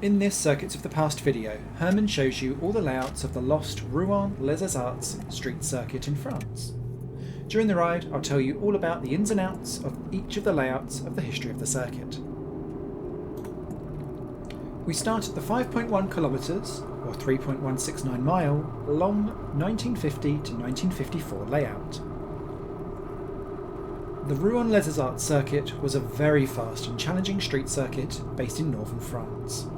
In this Circuits of the Past video, Herman shows you all the layouts of the lost Rouen-Les-Essarts Street Circuit in France. During the ride, I'll tell you all about the ins and outs of each of the layouts of the history of the circuit. We start at the 5.1 kilometres, or 3.169 mile, long 1950 to 1954 layout. The Rouen-Les-Essarts Circuit was a very fast and challenging street circuit based in northern France.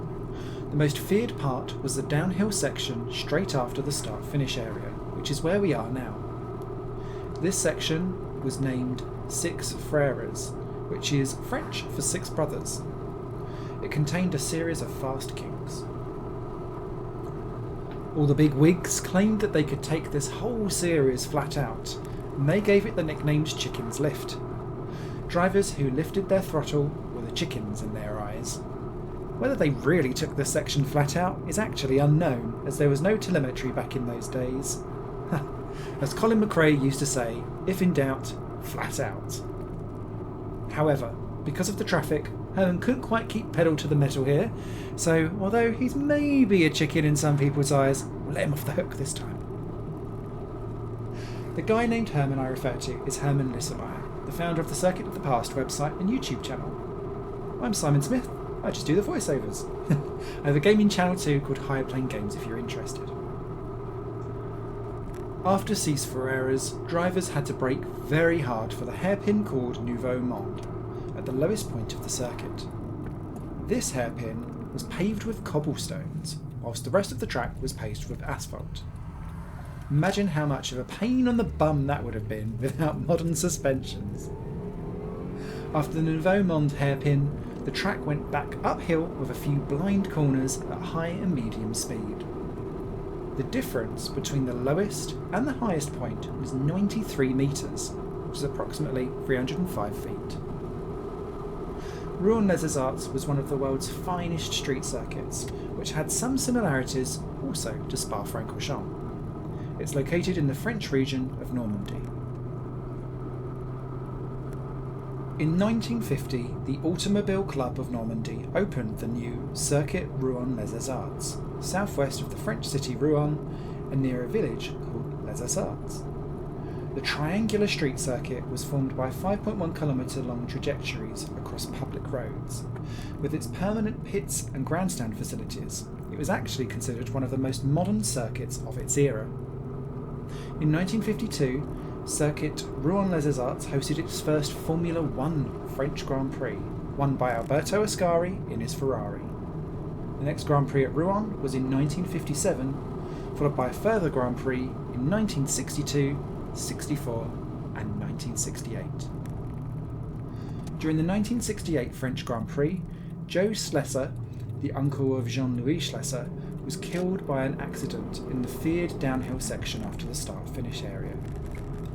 The most feared part was the downhill section straight after the start-finish area, which is where we are now. This section was named Six Frères, which is French for Six Brothers. It contained a series of fast kinks. All the big wigs claimed that they could take this whole series flat out, and they gave it the nicknames Chicken's Lift. Drivers who lifted their throttle were the chickens in their eyes. Whether they really took this section flat out is actually unknown, as there was no telemetry back in those days. As Colin McRae used to say, if in doubt, flat out. However, because of the traffic, Herman couldn't quite keep pedal to the metal here, so although he's maybe a chicken in some people's eyes, we'll let him off the hook this time. The guy named Herman I refer to is Herman Lisselmeyer, the founder of the Circuit of the Past website and YouTube channel. I'm Simon Smith, I just do the voiceovers. I have a gaming channel too called Higher Plane Games if you're interested. After Six Frères, drivers had to brake very hard for the hairpin called Nouveau Monde, at the lowest point of the circuit. This hairpin was paved with cobblestones, whilst the rest of the track was paved with asphalt. Imagine how much of a pain on the bum that would have been without modern suspensions. After the Nouveau Monde hairpin, the track went back uphill with a few blind corners at high and medium speed. The difference between the lowest and the highest point was 93 metres, which is approximately 305 feet. Rouen-Les-Essarts was one of the world's finest street circuits, which had some similarities also to Spa-Francorchamps. It's located in the French region of Normandy. In 1950, the Automobile Club of Normandy opened the new Circuit Rouen-Les-Essarts, southwest of the French city Rouen and near a village called Les Essarts. The triangular street circuit was formed by 5.1 kilometre long trajectories across public roads. With its permanent pits and grandstand facilities, it was actually considered one of the most modern circuits of its era. In 1952, Circuit Rouen-Les-Essarts hosted its first Formula 1 French Grand Prix, won by Alberto Ascari in his Ferrari. The next Grand Prix at Rouen was in 1957, followed by a further Grand Prix in 1962, 64 and 1968. During the 1968 French Grand Prix, Joe Schlesser, the uncle of Jean-Louis Schlesser, was killed by an accident in the feared downhill section after the start-finish area.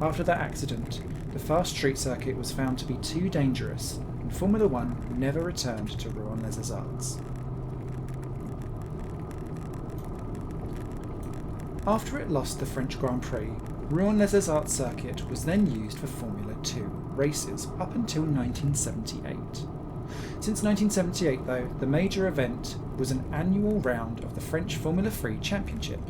After that accident, the fast street circuit was found to be too dangerous, and Formula 1 never returned to Rouen-Les-Essarts. After it lost the French Grand Prix, Rouen-Les-Essarts Circuit was then used for Formula 2 races up until 1978. Since 1978 though, the major event was an annual round of the French Formula 3 Championship.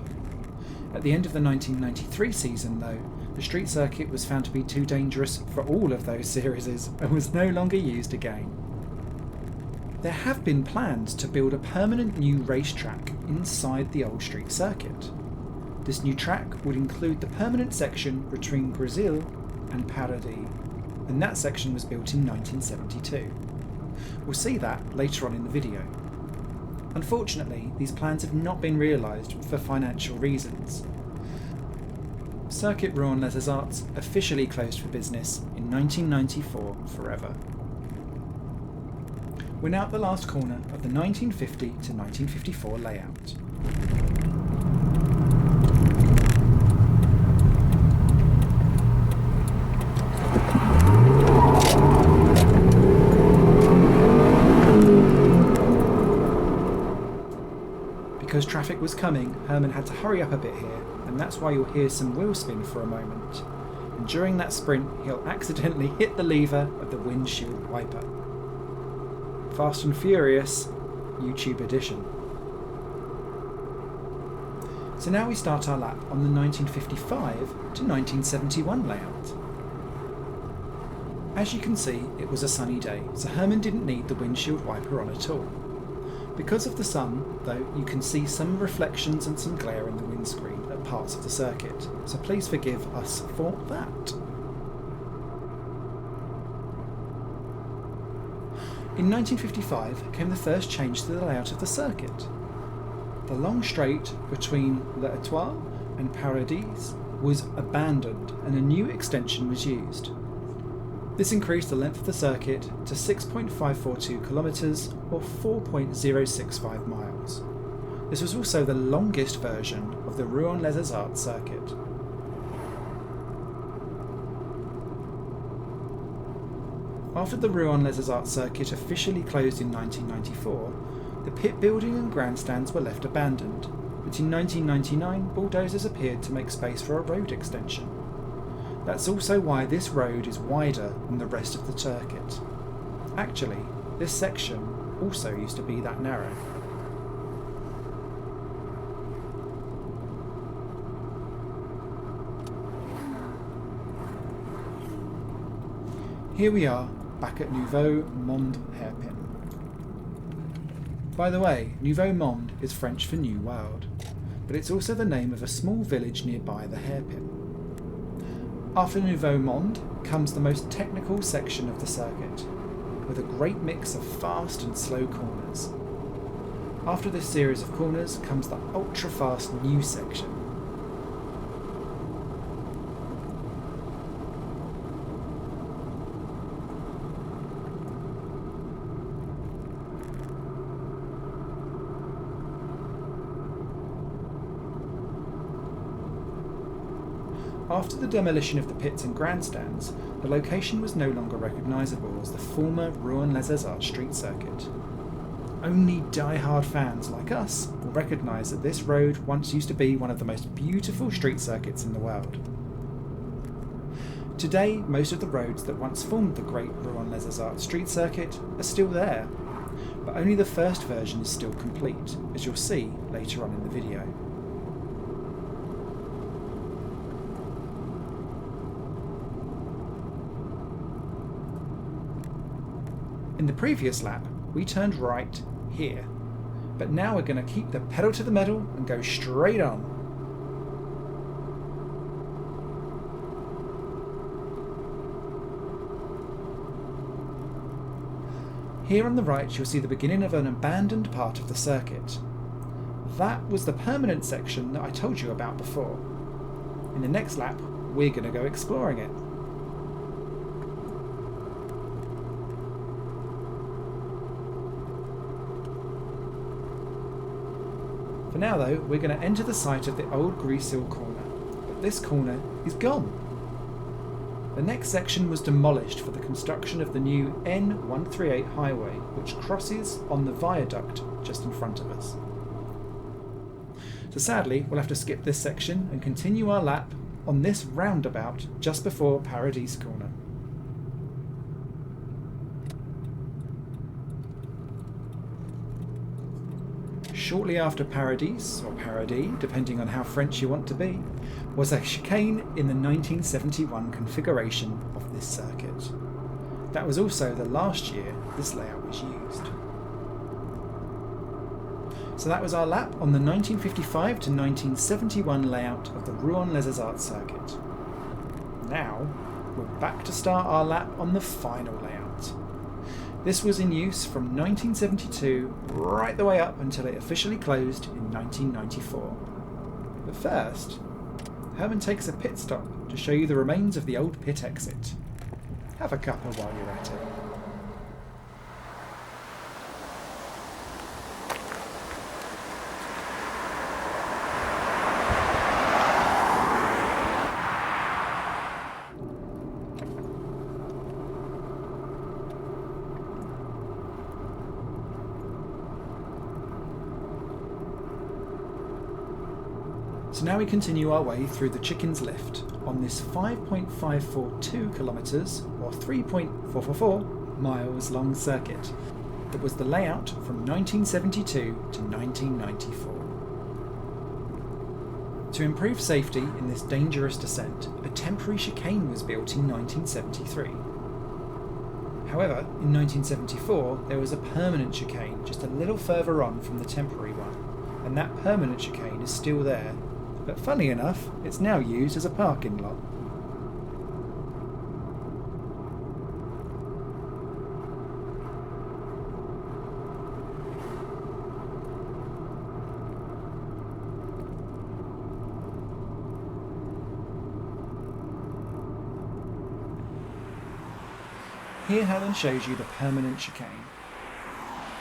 At the end of the 1993 season though, the street circuit was found to be too dangerous for all of those series and was no longer used again. There have been plans to build a permanent new racetrack inside the old street circuit. This new track would include the permanent section between Grésil and Paradis, and that section was built in 1972. We'll see that later on in the video. Unfortunately, these plans have not been realised for financial reasons. Circuit Rouen-Les-Essarts officially closed for business in 1994 forever. We're now at the last corner of the 1950 to 1954 layout. Because traffic was coming, Herman had to hurry up a bit here, and that's why you'll hear some wheel spin for a moment. And during that sprint, he'll accidentally hit the lever of the windshield wiper. Fast and Furious, YouTube edition. So now we start our lap on the 1955 to 1971 layout. As you can see, it was a sunny day, so Herman didn't need the windshield wiper on at all. Because of the sun, though, you can see some reflections and some glare in the windscreen at parts of the circuit, so please forgive us for that. In 1955 came the first change to the layout of the circuit. The long straight between L'Étoile and Paradis was abandoned and a new extension was used. This increased the length of the circuit to 6.542 kilometres or 4.065 miles. This was also the longest version of the Rouen-Les-Essarts Circuit. After the Rouen-Les-Essarts Circuit officially closed in 1994, the pit building and grandstands were left abandoned, but in 1999 bulldozers appeared to make space for a road extension. That's also why this road is wider than the rest of the circuit. Actually, this section also used to be that narrow. Here we are, back at Nouveau Monde hairpin. By the way, Nouveau Monde is French for New World, but it's also the name of a small village nearby the hairpin. After Nouveau Monde comes the most technical section of the circuit, with a great mix of fast and slow corners. After this series of corners comes the ultra-fast new section. After the demolition of the pits and grandstands, the location was no longer recognisable as the former Rouen-Les-Essarts street circuit. Only die-hard fans like us will recognise that this road once used to be one of the most beautiful street circuits in the world. Today, most of the roads that once formed the great Rouen-Les-Essarts street circuit are still there, but only the first version is still complete, as you'll see later on in the video. In the previous lap, we turned right here, but now we're going to keep the pedal to the metal and go straight on. Here on the right you'll see the beginning of an abandoned part of the circuit. That was the permanent section that I told you about before. In the next lap, we're going to go exploring it. For now though, we're going to enter the site of the old Grease Hill corner, but this corner is gone. The next section was demolished for the construction of the new N138 highway, which crosses on the viaduct just in front of us. So sadly, we'll have to skip this section and continue our lap on this roundabout just before Paradis corner. Shortly after Paradis, or Paradis, depending on how French you want to be, was a chicane in the 1971 configuration of this circuit. That was also the last year this layout was used. So that was our lap on the 1955 to 1971 layout of the Rouen-Les-Essarts Circuit. Now, we're back to start our lap on the final layout. This was in use from 1972 right the way up until it officially closed in 1994. But first, Herman takes a pit stop to show you the remains of the old pit exit. Have a cuppa while you're at it. So now we continue our way through the Chicken's Lift on this 5.542 kilometres or 3.444 miles long circuit. that was the layout from 1972 to 1994. To improve safety in this dangerous descent, a temporary chicane was built in 1973. However, in 1974 there was a permanent chicane just a little further on from the temporary one, and that permanent chicane is still there, but funny enough, it's now used as a parking lot. Here Helen shows you the permanent chicane.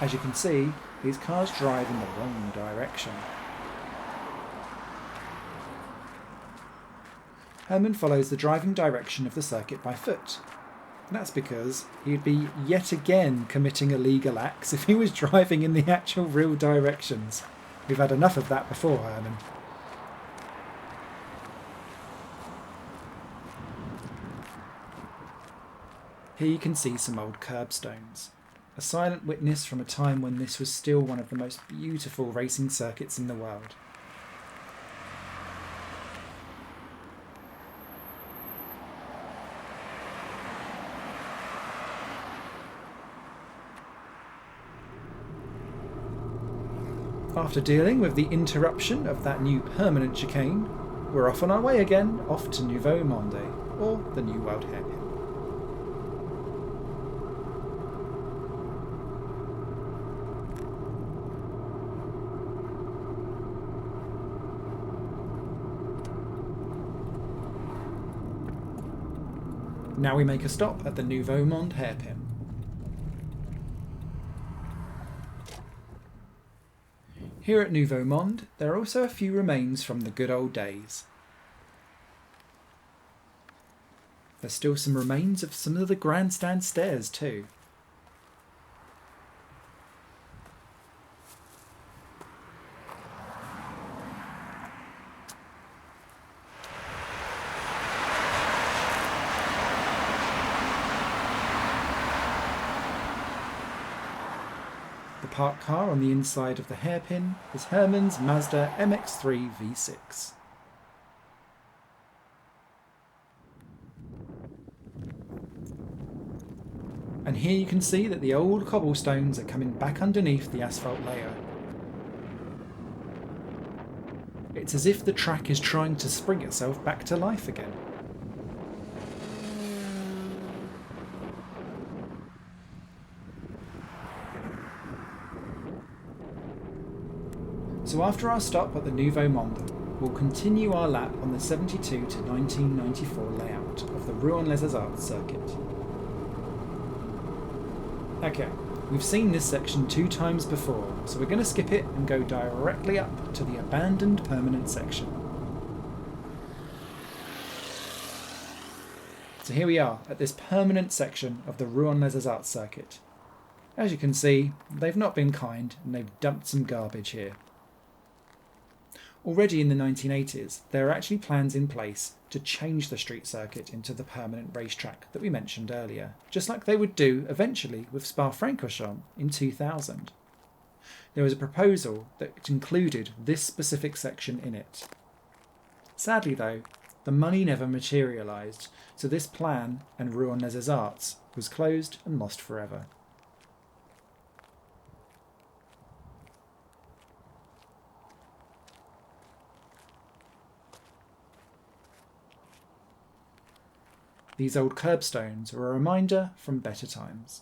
As you can see, these cars drive in the wrong direction. Herman follows the driving direction of the circuit by foot. That's because he'd be yet again committing illegal acts if he was driving in the actual real directions. We've had enough of that before, Herman. Here you can see some old curbstones, a silent witness from a time when this was still one of the most beautiful racing circuits in the world. After dealing with the interruption of that new permanent chicane, we're off on our way again, off to Nouveau Monde, or the New World Hairpin. Now we make a stop at the Nouveau Monde hairpin. Here at Nouveau Monde, there are also a few remains from the good old days. There's still some remains of some of the grandstand stairs too. The parked car on the inside of the hairpin is Herman's Mazda MX-3 V6. And here you can see that the old cobblestones are coming back underneath the asphalt layer. It's as if the track is trying to spring itself back to life again. So after our stop at the Nouveau Monde, we'll continue our lap on the 72 to 1994 layout of the Rouen-Les-Essarts Circuit. Okay, we've seen this section 2 times before, so we're going to skip it and go directly up to the abandoned permanent section. So here we are at this permanent section of the Rouen-Les-Essarts Circuit. As you can see, they've not been kind and they've dumped some garbage here. Already in the 1980s, there are actually plans in place to change the street circuit into the permanent racetrack that we mentioned earlier, just like they would do eventually with Spa-Francorchamps in 2000. There was a proposal that included this specific section in it. Sadly though, the money never materialised, so this plan and Rouen-Les-Essarts was closed and lost forever. These old curbstones are a reminder from better times.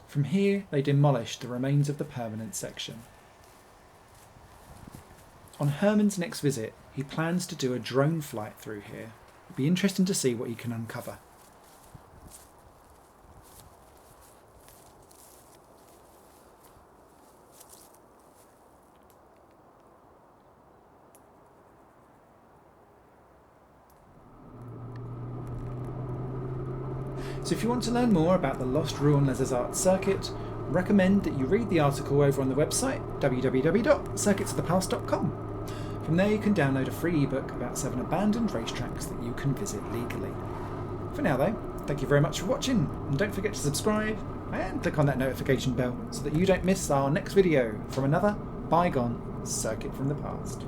From here, they demolished the remains of the permanent section. On Herman's next visit, he plans to do a drone flight through here. It'll be interesting to see what he can uncover. So if you want to learn more about the lost Rouen-Les-Essarts circuit, recommend that you read the article over on the website www.circuitsofthepast.com. From there you can download a free ebook about 7 abandoned racetracks that you can visit legally. For now though, thank you very much for watching, and don't forget to subscribe and click on that notification bell so that you don't miss our next video from another bygone circuit from the past.